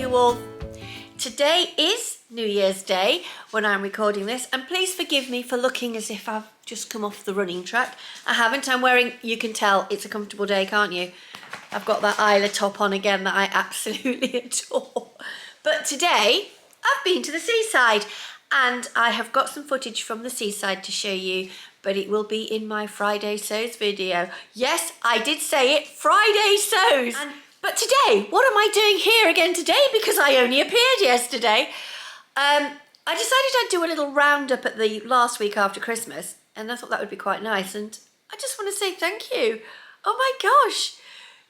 you all. Today is New Year's Day when I'm recording this, and please forgive me for looking as if I've just come off the running track. I haven't. I'm wearing, you can tell it's a comfortable day, can't you? I've got that Isla top on again that I absolutely adore. But today I've been to the seaside and I have got some footage from the seaside to show you, but it will be in my Friday sews video. Yes, I did say it, Friday sews. But today, what am I doing here again today? Because I only appeared yesterday. I decided I'd do a little roundup at the last week after Christmas, and I thought that would be quite nice. And I just want to say thank you. Oh my gosh,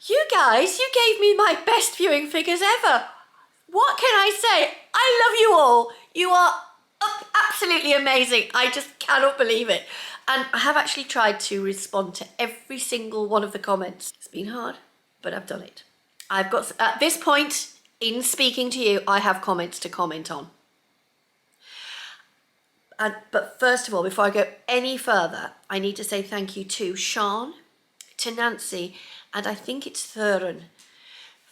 you guys, you gave me my best viewing figures ever. What can I say? I love you all. You are absolutely amazing. I just cannot believe it. And I have actually tried to respond to every single one of the comments. It's been hard, but I've done it. I've got, at this point in speaking to you, I have comments to comment on. But first of all, before I go any further, I need to say thank you to Sean, to Nancy, and I think it's Thuren.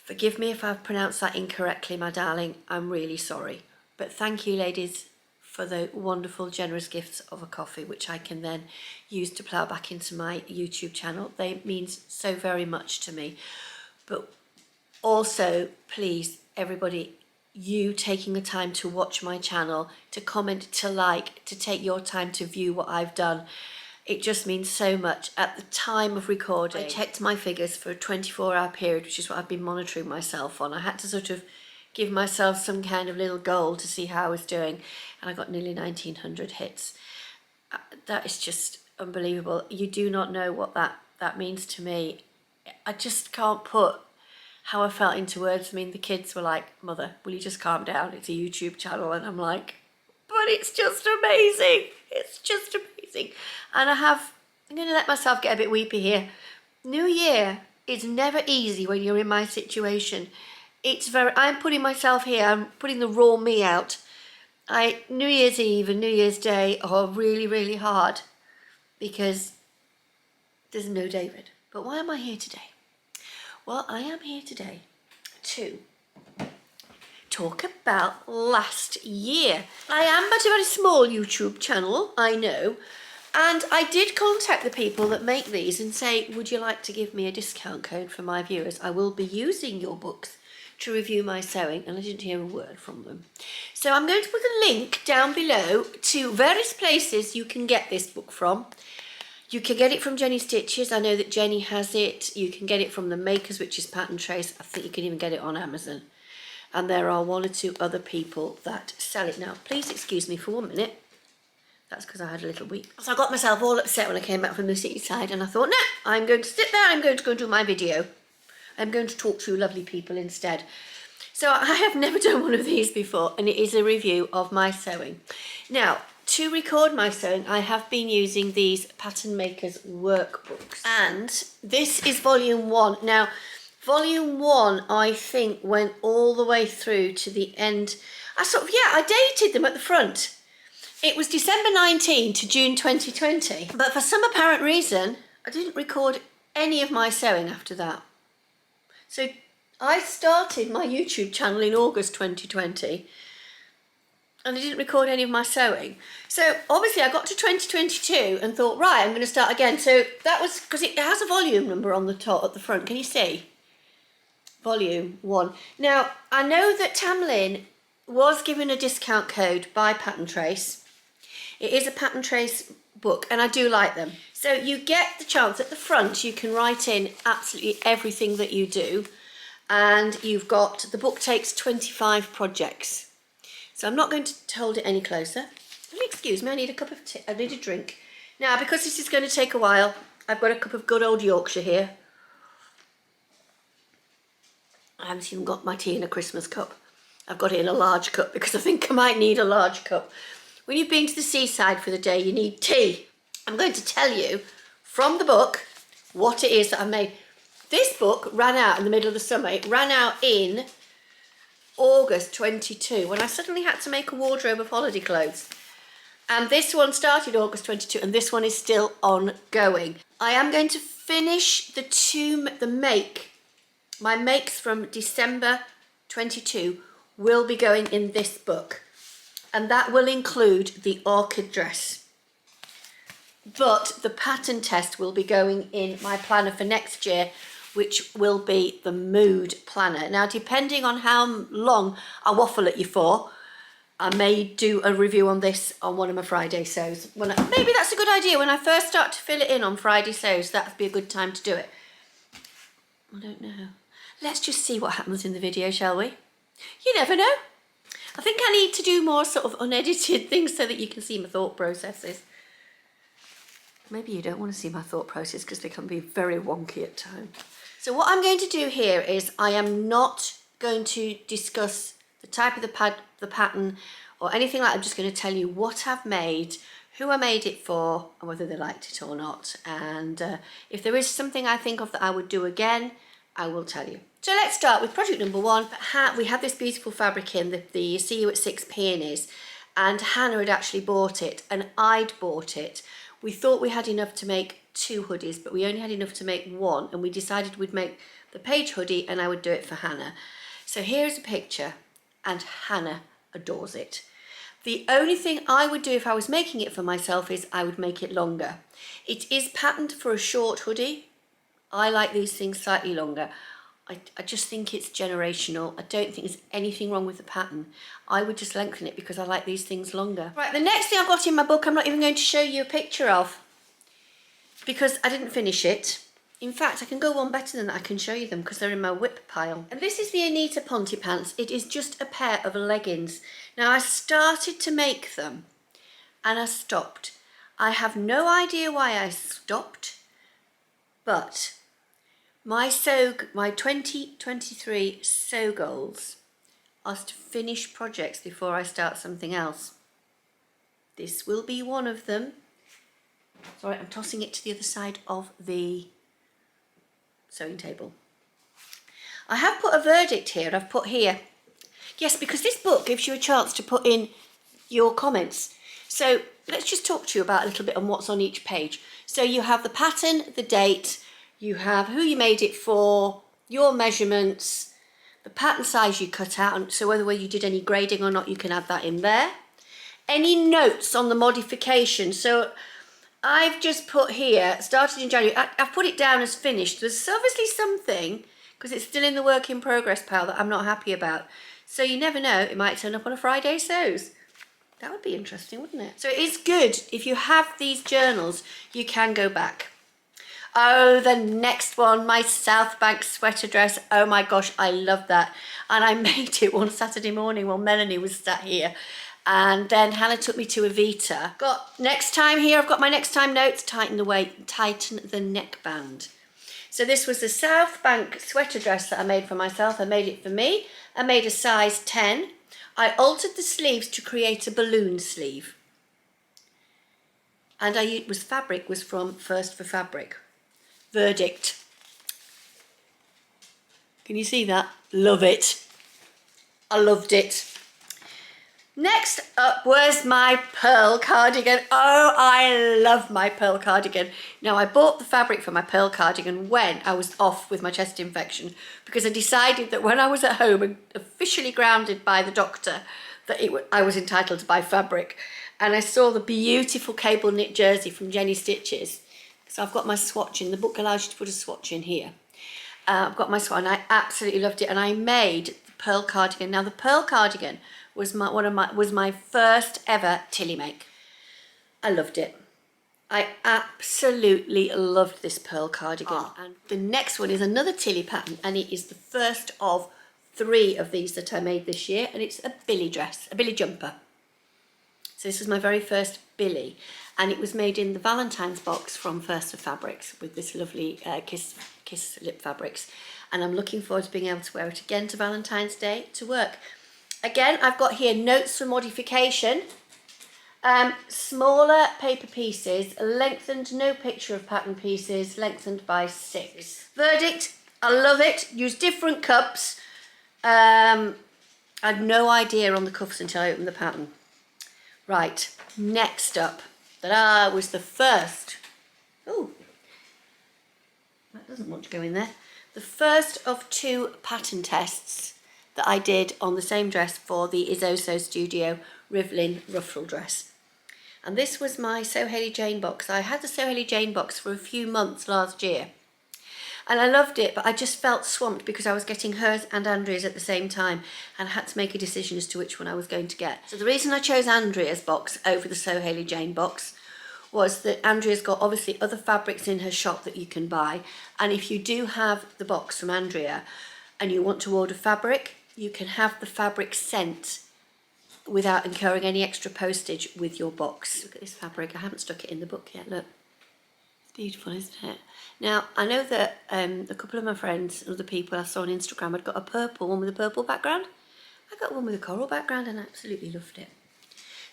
Forgive me if I've pronounced that incorrectly, my darling. I'm really sorry. But thank you, ladies, for the wonderful, generous gifts of a coffee, which I can then use to plough back into my YouTube channel. They mean so very much to me. But also, please, everybody, you taking the time to watch my channel, to comment, to like, to take your time to view what I've done. It just means so much. At the time of recording, I checked my figures for a 24-hour period, which is what I've been monitoring myself on. I had to sort of give myself some kind of little goal to see how I was doing, and I got nearly 1,900 hits. That is just unbelievable. You do not know what that means to me. I just can't put how I felt into words. I mean, the kids were like, "Mother, will you just calm down? It's a YouTube channel." And I'm like, but it's just amazing. It's just amazing. And I'm going to let myself get a bit weepy here. New Year is never easy when you're in my situation. I'm putting myself here, I'm putting the raw me out. New Year's Eve and New Year's Day are really, really hard because there's no David. But why am I here today? Well, I am here today to talk about last year. I am but a very small YouTube channel, I know, and I did contact the people that make these and say, would you like to give me a discount code for my viewers? I will be using your books to review my sewing, and I didn't hear a word from them. So I'm going to put a link down below to various places you can get this book from. You can get it from Jenny Stitches. I know that Jenny has it. You can get it from the makers, which is Patterntrace. I think you can even get it on Amazon. And there are one or two other people that sell it now. Please excuse me for 1 minute. That's because I had a little weep. So I got myself all upset when I came back from the seaside, and I thought, no, I'm going to sit there. I'm going to go do my video. I'm going to talk to you lovely people instead. So I have never done one of these before, and it is a review of my sewing. Now, to record my sewing, I have been using these Pattern Makers workbooks, and this is volume 1. Now, volume 1, I think, went all the way through to the end. I dated them at the front. It was December 19 to June 2020, but for some apparent reason, I didn't record any of my sewing after that. So I started my YouTube channel in August 2020, and I didn't record any of my sewing. So obviously I got to 2022 and thought, right, I'm going to start again. So that was because it has a volume number on the top at the front. Can you see? Volume 1. Now, I know that Tamlin was given a discount code by Patterntrace. It is a Patterntrace book, and I do like them. So you get the chance at the front, you can write in absolutely everything that you do, and you've got, the book takes 25 projects. So I'm not going to hold it any closer. Excuse me, I need a cup of tea, I need a drink. Now, because this is going to take a while, I've got a cup of good old Yorkshire here. I haven't even got my tea in a Christmas cup. I've got it in a large cup because I think I might need a large cup. When you've been to the seaside for the day, you need tea. I'm going to tell you from the book what it is that I made. This book ran out in the middle of the summer. It ran out in August 22 when I suddenly had to make a wardrobe of holiday clothes. And this one started August 22 and this one is still ongoing. I am going to finish my makes from December 22 will be going in this book, and that will include the orchid dress. But the pattern test will be going in my planner for next year, which will be the mood planner. Now, depending on how long I waffle at you for, I may do a review on this on one of my Friday sews. Maybe that's a good idea. When I first start to fill it in on Friday sews, that would be a good time to do it. I don't know. Let's just see what happens in the video, shall we? You never know. I think I need to do more sort of unedited things so that you can see my thought processes. Maybe you don't want to see my thought process because they can be very wonky at times. So what I'm going to do here is I am not going to discuss the type of the pattern or anything like that. I'm just going to tell you what I've made, who I made it for, and whether they liked it or not. And if there is something I think of that I would do again, I will tell you. So let's start with project number 1. We had this beautiful fabric in, the See You at 6 Peonies, and Hannah had actually bought it and I'd bought it. We thought we had enough to make 2 hoodies, but we only had enough to make 1, and we decided we'd make the Paige hoodie and I would do it for Hannah. So here's a picture, and Hannah adores it. The only thing I would do if I was making it for myself is I would make it longer. It is patterned for a short hoodie. I like these things slightly longer. I just think it's generational. I don't think there's anything wrong with the pattern. I would just lengthen it because I like these things longer. Right, the next thing I've got in my book, I'm not even going to show you a picture of because I didn't finish it. In fact, I can go one better than that. I can show you them because they're in my whip pile. And this is the Anita Ponte pants. It is just a pair of leggings. Now, I started to make them and I stopped. I have no idea why I stopped, but my 2023 sew goals are to finish projects before I start something else. This will be one of them. Sorry, I'm tossing it to the other side of the sewing table. I have put a verdict here. I've put here, yes, because this book gives you a chance to put in your comments. So let's just talk to you about a little bit on what's on each page. So you have the pattern, the date, you have who you made it for, your measurements, the pattern size you cut out, so whether you did any grading or not, you can add that in there. Any notes on the modification. So I've just put here, started in January, I've put it down as finished. There's obviously something, because it's still in the work in progress pile, that I'm not happy about. So you never know, it might turn up on a Friday sews. That would be interesting, wouldn't it? So it is good, if you have these journals, you can go back. Oh, the next one, my South Bank sweater dress. Oh my gosh, I love that. And I made it one Saturday morning while Melanie was sat here. And then Hannah took me to Evita. Got next time here, I've got my next time notes, tighten the neckband. So this was the South Bank sweater dress that I made for myself. I made it for me. I made a size 10. I altered the sleeves to create a balloon sleeve. And fabric was from First for Fabric. Verdict. Can you see that? Love it. I loved it. Next up was my pearl cardigan. Oh, I love my pearl cardigan. Now, I bought the fabric for my pearl cardigan when I was off with my chest infection because I decided that when I was at home and officially grounded by the doctor that I was entitled to buy fabric. And I saw the beautiful cable knit jersey from Jenny Stitches. So I've got my swatch in. The book allows you to put a swatch in here. I've got my swatch and I absolutely loved it. And I made the pearl cardigan. Now, the pearl cardigan was my first ever Tilly make. I loved it. I absolutely loved this pearl cardigan. And the next one is another Tilly pattern, and it is the first of 3 of these that I made this year, and it's a Billie dress, a Billie jumper. So this was my very first Billie, and it was made in the Valentine's box from First of Fabrics with this lovely Kiss lip fabrics, and I'm looking forward to being able to wear it again to Valentine's Day to work. Again, I've got here notes for modification. Smaller paper pieces, lengthened, no picture of pattern pieces, lengthened by 6. Verdict, I love it. Use different cups. I had no idea on the cuffs until I opened the pattern. Right, next up, that was the first. Oh, that doesn't want to go in there. The first of 2 pattern tests that I did on the same dress for the Izzo Studio Rivelin Ruffle dress. And this was my So Hailey Jane box. I had the So Hailey Jane box for a few months last year. And I loved it, but I just felt swamped because I was getting hers and Andrea's at the same time and had to make a decision as to which one I was going to get. So the reason I chose Andrea's box over the So Hailey Jane box was that Andrea's got obviously other fabrics in her shop that you can buy. And if you do have the box from Andrea and you want to order fabric, you can have the fabric sent without incurring any extra postage with your box. Look at this fabric. I haven't stuck it in the book yet, look. It's beautiful, isn't it? Now, I know that a couple of my friends and other people I saw on Instagram had got a purple one with a purple background. I got one with a coral background and I absolutely loved it.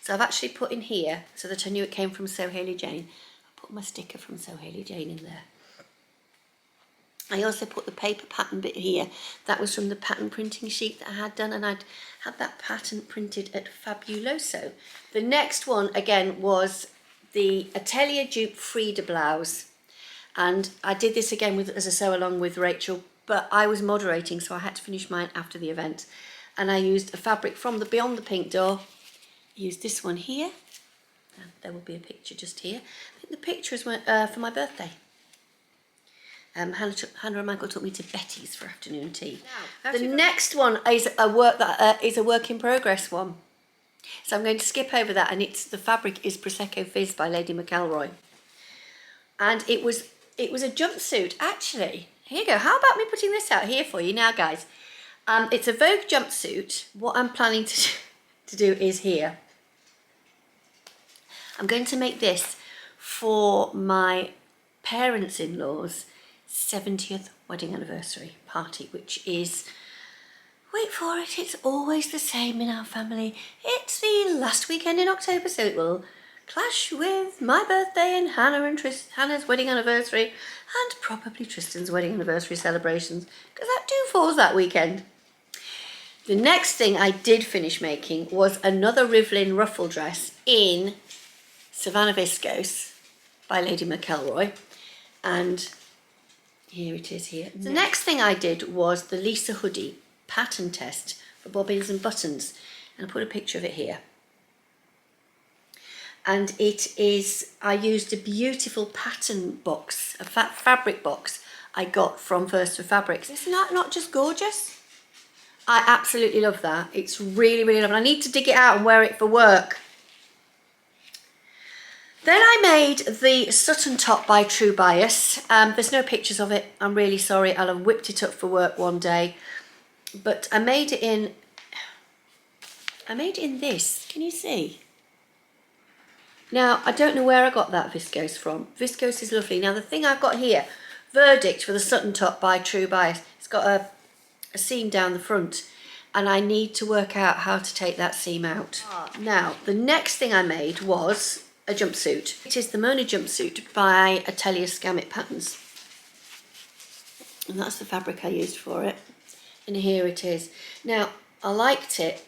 So I've actually put in here, so that I knew it came from So Hailey Jane, I put my sticker from So Hailey Jane in there. I also put the paper pattern bit here. That was from the pattern printing sheet that I had done, and I'd had that pattern printed at Fabuloso. The next one, again, was the Atelier Dupe Frida blouse. And I did this again as a sew along with Rachel, but I was moderating, so I had to finish mine after the event. And I used a fabric from the Beyond the Pink door. I used this one here. And there will be a picture just here. I think the picture is for my birthday. Hannah and Michael took me to Betty's for afternoon tea. Now, the next one is a work in progress one. So I'm going to skip over that, and the fabric is Prosecco Fizz by Lady McElroy. And it was a jumpsuit, actually. Here you go. How about me putting this out here for you now, guys? It's a Vogue jumpsuit. What I'm planning to do is here. I'm going to make this for my parents-in-law's 70th wedding anniversary party, which is, wait for it, it's always the same in our family. It's the last weekend in October, so it will clash with my birthday and Hannah's wedding anniversary, and probably Tristan's wedding anniversary celebrations, because that too falls that weekend. The next thing I did finish making was another Rivelin ruffle dress in Savannah Viscose by Lady McElroy, and here it is here. The next thing I did was the Lisa Hoodie pattern test for bobbins and buttons, and I put a picture of it here. And it is, I used a beautiful pattern box, a fabric box I got from First for Fabrics. Isn't that not just gorgeous? I absolutely love that. It's really, really lovely. I need to dig it out and wear it for work. Then I made the Sutton top by True Bias. There's no pictures of it. I'm really sorry. I'll have whipped it up for work one day. But I made it in this. Can you see? Now, I don't know where I got that viscose from. Viscose is lovely. Now, the thing I've got here, Verdict for the Sutton top by True Bias. It's got a seam down the front, and I need to work out how to take that seam out. Now, the next thing I made was a jumpsuit. It is the Mona jumpsuit by Atelier Scammit Patterns. And that's the fabric I used for it. And here it is. Now, I liked it,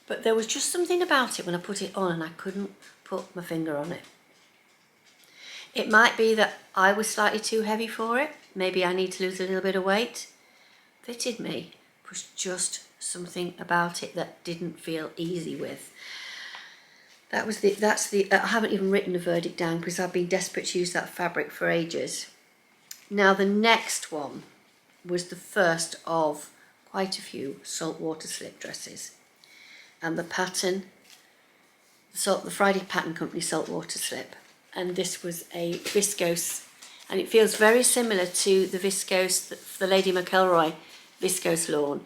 but there was just something about it when I put it on and I couldn't put my finger on it. It might be that I was slightly too heavy for it. Maybe I need to lose a little bit of weight. Fitted me. It was just something about it that didn't feel easy with. I haven't even written the verdict down because I've been desperate to use that fabric for ages. Now the next one was the first of quite a few Saltwater slip dresses. And the pattern, the Friday Pattern Company Saltwater slip. And this was a viscose, and it feels very similar to the viscose, the Lady McElroy viscose lawn.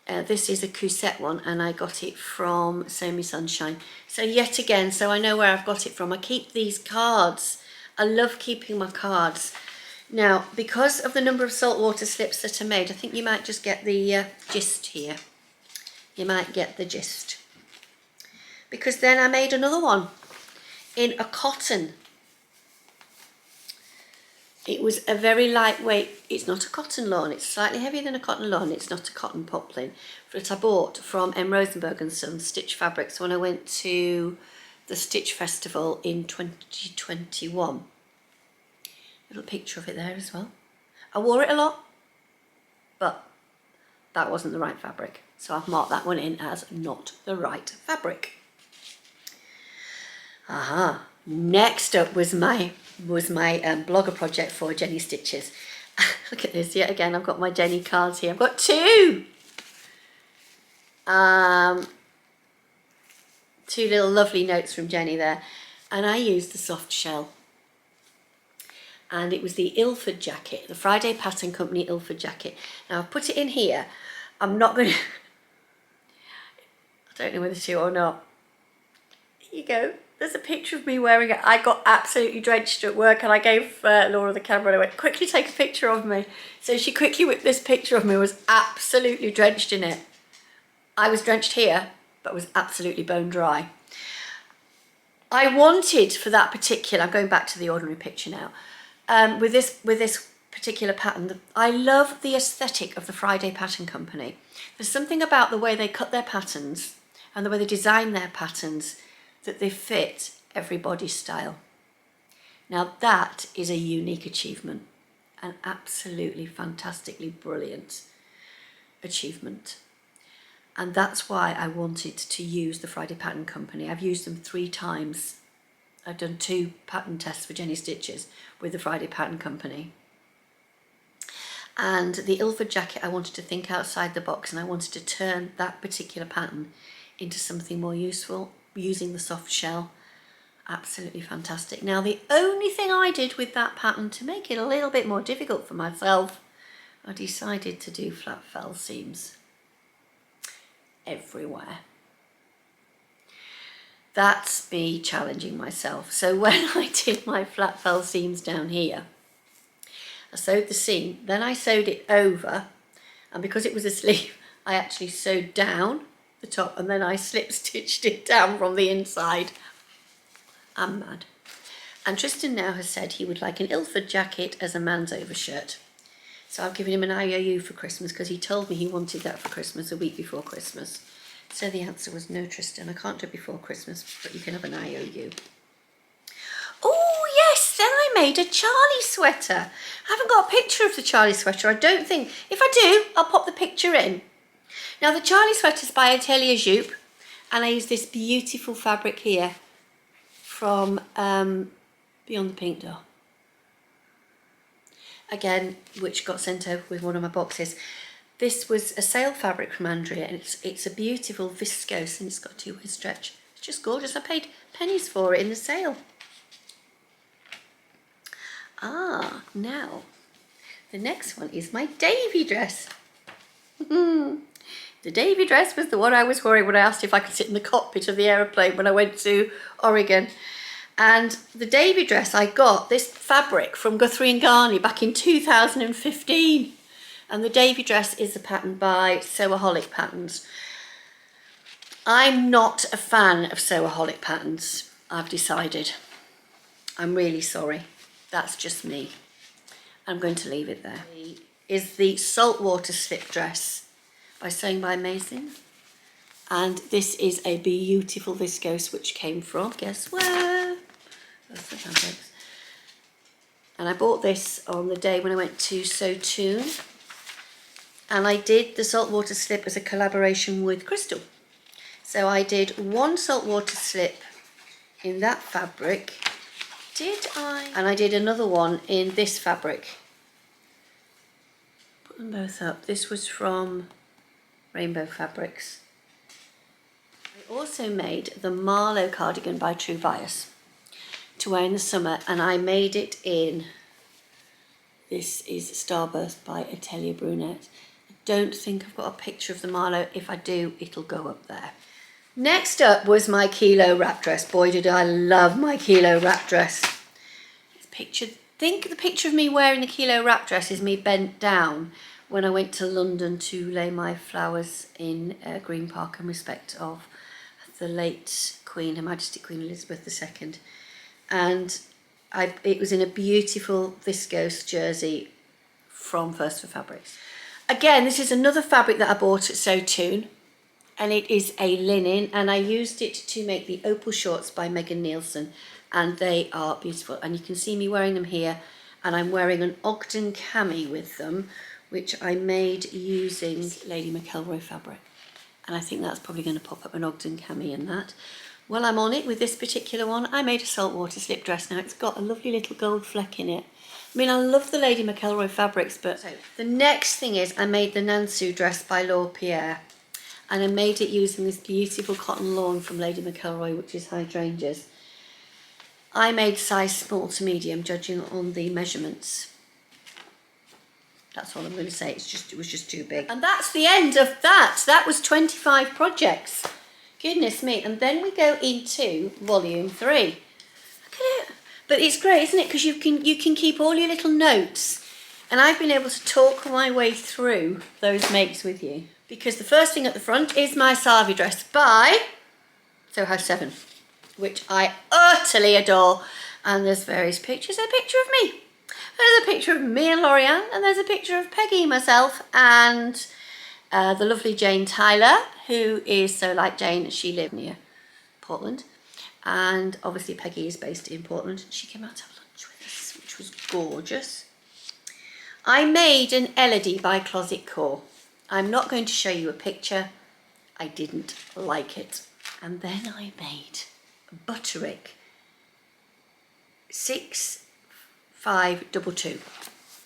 This is a Cousette one, and I got it from Sew Me Sunshine. So yet again, so I know where I've got it from. I keep these cards. I love keeping my cards. Now, because of the number of saltwater slips that are made, I think you might just get the gist here. You might get the gist. Because then I made another one in a cotton. It was a very lightweight, it's not a cotton lawn, it's slightly heavier than a cotton lawn, it's not a cotton poplin, that I bought from M. Rosenberg and Sons Stitch Fabrics when I went to the Stitch Festival in 2021. Little picture of it there as well. I wore it a lot, but that wasn't the right fabric. So I've marked that one in as not the right fabric. Aha, next up was my blogger project for Jenny Stitches. Look at this, yet again I've got my Jenny cards here. I've got two. Two little lovely notes from Jenny there, and I used the soft shell, and it was the Ilford jacket, the Friday Pattern Company Ilford jacket. Now I've put it in here. I'm not going to, I don't know whether to or not. Here you go. There's a picture of me wearing it. I got absolutely drenched at work, and I gave Laura the camera and I went, quickly take a picture of me. So she quickly whipped this picture of me, was absolutely drenched in it. I was drenched here, but was absolutely bone dry. I wanted for that particular, I'm going back to the ordinary picture now, with this particular pattern, I love the aesthetic of the Friday Pattern Company. There's something about the way they cut their patterns and the way they design their patterns that they fit every body style. Now that is a unique achievement, an absolutely fantastically brilliant achievement. And that's why I wanted to use the Friday Pattern Company. I've used them 3 times. I've done 2 pattern tests for Jenny Stitches with the Friday Pattern Company. And the Ilford jacket, I wanted to think outside the box, and I wanted to turn that particular pattern into something more useful using the soft shell. Absolutely fantastic. Now the only thing I did with that pattern to make it a little bit more difficult for myself, I decided to do flat fell seams everywhere. That's me challenging myself. So when I did my flat fell seams down here, I sewed the seam, then I sewed it over, and because it was a sleeve, I actually sewed down the top and then I slip stitched it down from the inside. I'm mad. And Tristan now has said he would like an Ilford jacket as a man's overshirt. So I've given him an IOU for Christmas because he told me he wanted that for Christmas a week before Christmas. So the answer was no, Tristan, I can't do it before Christmas, but you can have an IOU. Oh yes, then I made a Charlie sweater. I haven't got a picture of the Charlie sweater, I don't think. If I do, I'll pop the picture in. Now the Charlie sweater is by Atelier Jupe, and I use this beautiful fabric here from Beyond the Pink Door. Again, which got sent over with one of my boxes. This was a sale fabric from Andrea, and it's a beautiful viscose, and it's got 2-way stretch. It's just gorgeous. I paid pennies for it in the sale. Ah, now the next one is my Davy dress. The Davy dress was the one I was wearing when I asked if I could sit in the cockpit of the aeroplane when I went to Oregon. And the Davy dress, I got this fabric from Guthrie and Garney back in 2015. And the Davy dress is a pattern by Sewaholic Patterns. I'm not a fan of Sewaholic patterns, I've decided. I'm really sorry. That's just me. I'm going to leave it there. Is the Saltwater slip dress by Sewing by Mason. And this is a beautiful viscose which came from, guess where? That's the fabrics. And I bought this on the day when I went to Sew Toon. And I did the saltwater slip as a collaboration with Crystal. So I did one saltwater slip in that fabric. Did I? And I did another one in this fabric. Put them both up. This was from Rainbow Fabrics. I also made the Marlo cardigan by True Bias to wear in the summer, and I made it in, this is Starburst by Atelier Brunette. I don't think I've got a picture of the Marlo. If I do, it'll go up there. Next up was my Kilo wrap dress. Boy, did I love my Kilo wrap dress. Think the picture of me wearing the Kilo wrap dress is me bent down when I went to London to lay my flowers in Green Park in respect of the late Queen, Her Majesty Queen Elizabeth II. And it was in a beautiful viscose jersey from First for Fabrics. Again, this is another fabric that I bought at Sew Toon, and it is a linen, and I used it to make the Opel shorts by Megan Nielsen, and they are beautiful. And you can see me wearing them here, and I'm wearing an Ogden cami with them, which I made using Lady McElroy fabric. And I think that's probably going to pop up an Ogden cami in that. While I'm on it with this particular one, I made a saltwater slip dress. Now it's got a lovely little gold fleck in it. I mean, I love the Lady McElroy fabrics, but so the next thing is I made the Nansu dress by Laura Pierre. And I made it using this beautiful cotton lawn from Lady McElroy, which is hydrangeas. I made size small to medium, judging on the measurements. That's all I'm going to say. It was just too big. And that's the end of that. That was 25 projects. Goodness me. And then we go into volume 3. Look at it. But it's great, isn't it? Because you can keep all your little notes. And I've been able to talk my way through those makes with you. Because the first thing at the front is my Suave dress by Soho 7, which I utterly adore. And there's various pictures. There's a picture of me. There's a picture of me and Lorianne, and there's a picture of Peggy, myself, and the lovely Jane Tyler, who is so like Jane. She lived near Portland, and obviously Peggy is based in Portland. She came out to have lunch with us, which was gorgeous. I made an Elodie by Closet Core. I'm not going to show you a picture. I didn't like it. And then I made Butterick 6522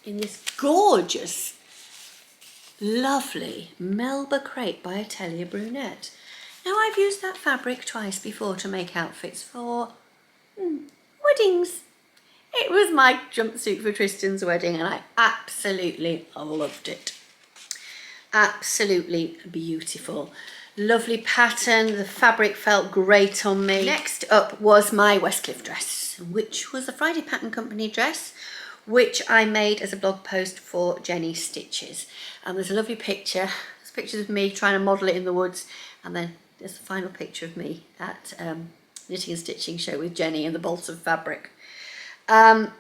in this gorgeous, lovely Melba crepe by Atelier Brunette. Now, I've used that fabric twice before to make outfits for weddings. It was my jumpsuit for Tristan's wedding and I absolutely loved it. Absolutely beautiful. Lovely pattern. The fabric felt great on me. Next up was my Westcliff dress, which was a Friday Pattern Company dress, which I made as a blog post for Jenny Stitches. And there's a lovely picture. There's pictures of me trying to model it in the woods. And then there's the final picture of me at Knitting and Stitching Show with Jenny and the bolts of fabric. I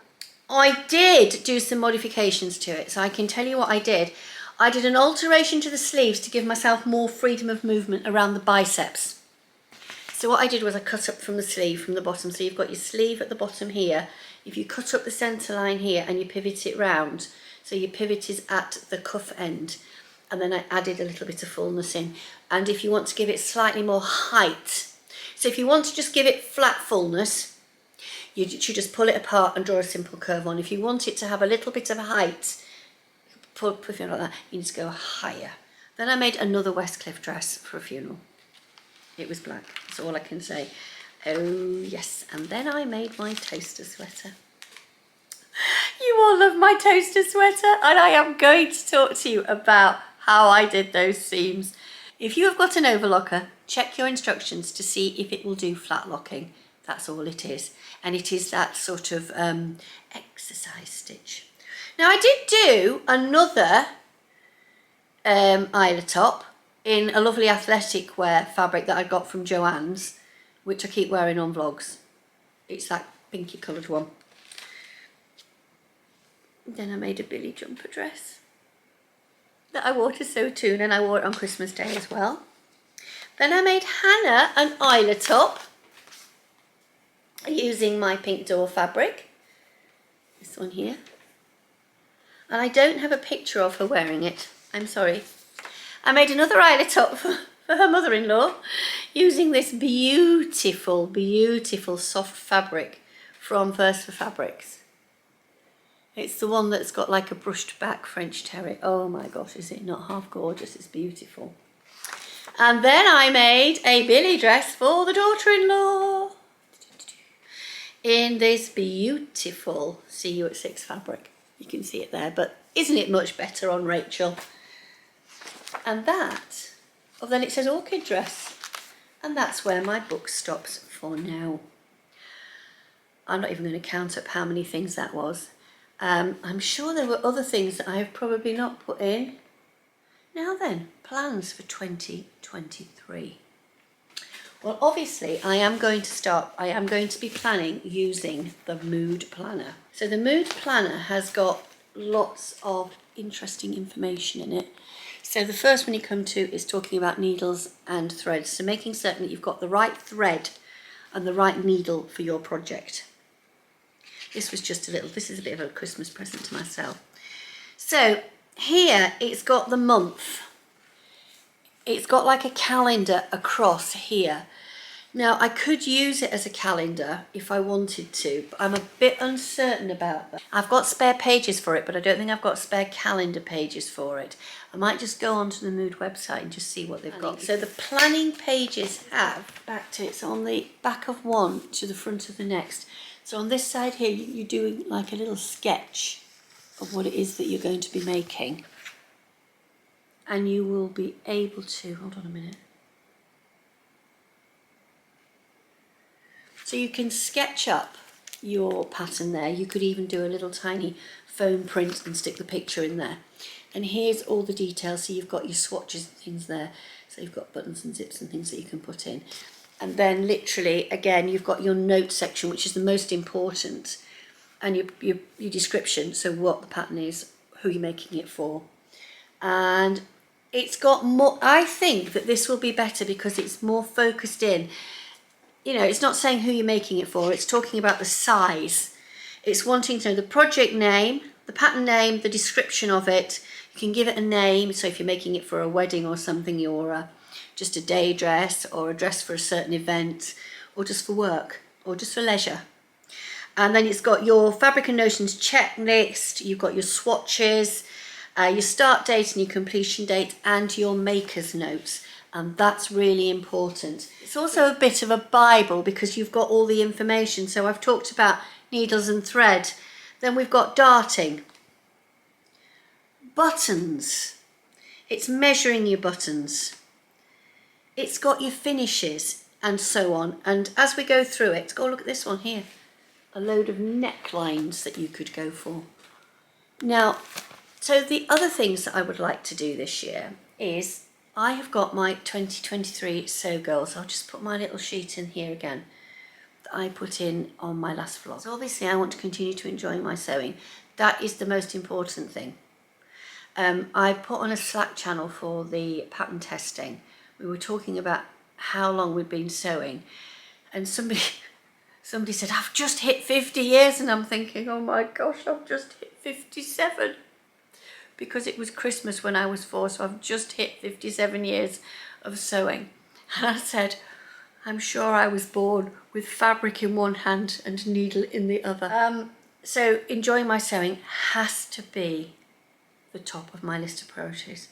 did do some modifications to it, so I can tell you what I did. I did an alteration to the sleeves to give myself more freedom of movement around the biceps. So what I did was I cut up from the sleeve, from the bottom. So you've got your sleeve at the bottom here. If you cut up the centre line here and you pivot it round, so your pivot is at the cuff end, and then I added a little bit of fullness in. And if you want to give it slightly more height, so if you want to just give it flat fullness, you should just pull it apart and draw a simple curve on. If you want it to have a little bit of height, put it like that, you need to go higher. Then I made another Westcliff dress for a funeral. It was black, that's all I can say. Oh yes, and then I made my toaster sweater. You all love my toaster sweater, and I am going to talk to you about how I did those seams. If you have got an overlocker, check your instructions to see if it will do flat locking. That's all it is. And it is that sort of exercise stitch. Now I did do another Isla top in a lovely athletic wear fabric that I got from Joann's, which I keep wearing on vlogs. It's that pinky coloured one. Then I made a Billie jumper dress that I wore to Sew Toon, and I wore it on Christmas Day as well. Then I made Hannah an Isla top using my pink door fabric, this one here. And I don't have a picture of her wearing it, I'm sorry. I made another Isla top for her mother-in-law using this beautiful, beautiful soft fabric from First for Fabrics. It's the one that's got like a brushed back French terry. Oh my gosh, is it not half gorgeous? It's beautiful. And then I made a Billie dress for the daughter-in-law in this beautiful See You at 6 fabric. You can see it there, but isn't it much better on Rachel? And that, oh, then it says orchid dress. And that's where my book stops for now. I'm not even going to count up how many things that was. I'm sure there were other things that I have probably not put in. Now then, plans for 2023. Well, obviously, I am going to be planning using the Mood Planner. So the Mood Planner has got lots of interesting information in it. So the first one you come to is talking about needles and threads. So making certain that you've got the right thread and the right needle for your project. This is a bit of a Christmas present to myself. So here it's got the month. It's got like a calendar across here. Now I could use it as a calendar if I wanted to, but I'm a bit uncertain about that. I've got spare pages for it, but I don't think I've got spare calendar pages for it. I might just go onto the Mood website and just see what they've got. So the planning pages have, back to it's on the back of one to the front of the next. So on this side here, you're doing like a little sketch of what it is that you're going to be making. And you will be able to, hold on a minute. So you can sketch up your pattern there. You could even do a little tiny foam print and stick the picture in there. And here's all the details. So you've got your swatches and things there. So you've got buttons and zips and things that you can put in. And then literally, again, you've got your notes section, which is the most important. And your description, so what the pattern is, who you're making it for. And it's got more, I think that this will be better because it's more focused in. You know, it's not saying who you're making it for, it's talking about the size. It's wanting to know the project name, the pattern name, the description of it. You can give it a name, so if you're making it for a wedding or something, or just a day dress, or a dress for a certain event, or just for work, or just for leisure. And then it's got your Fabric and Notions checklist, you've got your swatches, your start date and your completion date, and your maker's notes. And that's really important. It's also a bit of a Bible because you've got all the information. So I've talked about needles and thread. Then we've got darting. Buttons. It's measuring your buttons. It's got your finishes and so on. And as we go through it, go look at this one here. A load of necklines that you could go for. Now, so the other things that I would like to do this year is I have got my 2023 Sew Girls. I'll just put my little sheet in here again that I put in on my last vlog. So obviously I want to continue to enjoy my sewing. That is the most important thing. I put on a Slack channel for the pattern testing. We were talking about how long we'd been sewing, and somebody said, I've just hit 50 years, and I'm thinking, oh my gosh, I've just hit 57. Because it was Christmas when I was 4, so I've just hit 57 years of sewing. And I said, I'm sure I was born with fabric in one hand and needle in the other. So enjoying my sewing has to be the top of my list of priorities.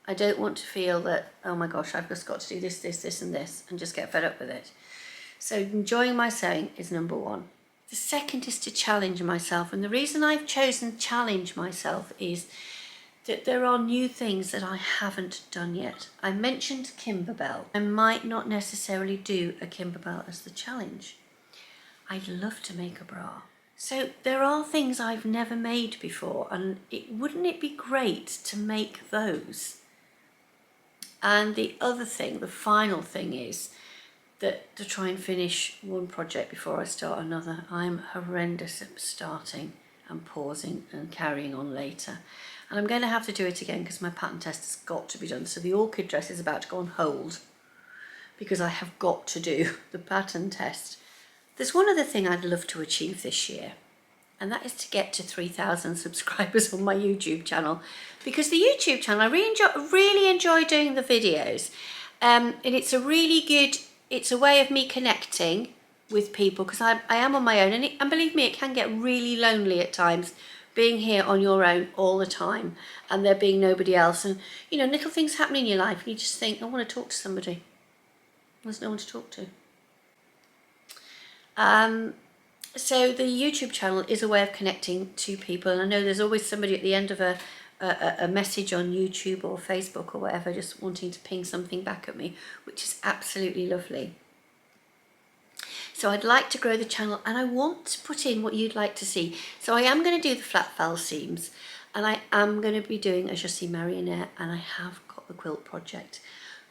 I don't want to feel that, oh my gosh, I've just got to do this, this, this and this and just get fed up with it. So enjoying my sewing is number one. The second is to challenge myself. And the reason I've chosen challenge myself is that there are new things that I haven't done yet. I mentioned Kimberbell. I might not necessarily do a Kimberbell as the challenge. I'd love to make a bra. So there are things I've never made before, and wouldn't it be great to make those? And the other thing, the final thing is that to try and finish one project before I start another. I'm horrendous at starting and pausing and carrying on later. And I'm going to have to do it again because my pattern test has got to be done. So the orchid dress is about to go on hold because I have got to do the pattern test. There's one other thing I'd love to achieve this year, and that is to get to 3,000 subscribers on my YouTube channel. Because the YouTube channel, I really enjoy doing the videos. And it's a really good, it's a way of me connecting with people because I am on my own. And believe me, it can get really lonely at times being here on your own all the time and there being nobody else. And, you know, little things happen in your life and you just think, I want to talk to somebody. There's no one to talk to. So the YouTube channel is a way of connecting to people. And I know there's always somebody at the end of a message on YouTube or Facebook or whatever just wanting to ping something back at me, which is absolutely lovely. So I'd like to grow the channel and I want to put in what you'd like to see. So I am going to do the flat fell seams and I am going to be doing a Josie marionette, and I have got the quilt project.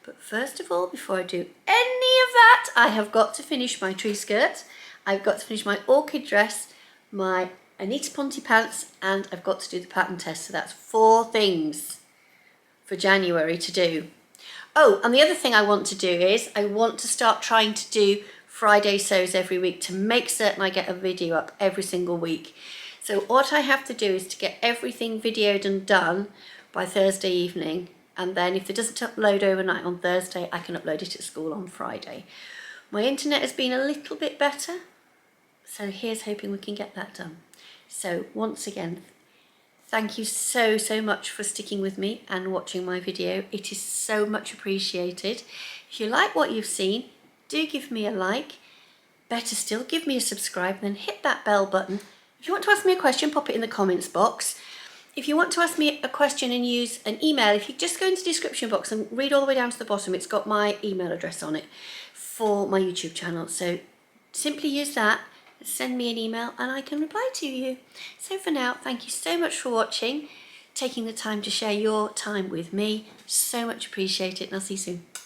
But first of all, before I do any of that, I have got to finish my tree skirt. I've got to finish my orchid dress, my Anita Ponte pants, and I've got to do the pattern test. So that's 4 things for January to do. Oh, and the other thing I want to do is I want to start trying to do Friday sews every week to make certain I get a video up every single week. So what I have to do is to get everything videoed and done by Thursday evening, and then if it doesn't upload overnight on Thursday, I can upload it at school on Friday. My internet has been a little bit better, so here's hoping we can get that done. So once again, thank you so much for sticking with me and watching my video. It is so much appreciated. If you like what you've seen, do give me a like. Better still, give me a subscribe and then hit that bell button. If you want to ask me a question, pop it in the comments box. If you want to ask me a question and use an email, if you just go into the description box and read all the way down to the bottom, it's got my email address on it for my YouTube channel. So simply use that, send me an email and I can reply to you. So for now, thank you so much for watching, taking the time to share your time with me. So much appreciated, and I'll see you soon.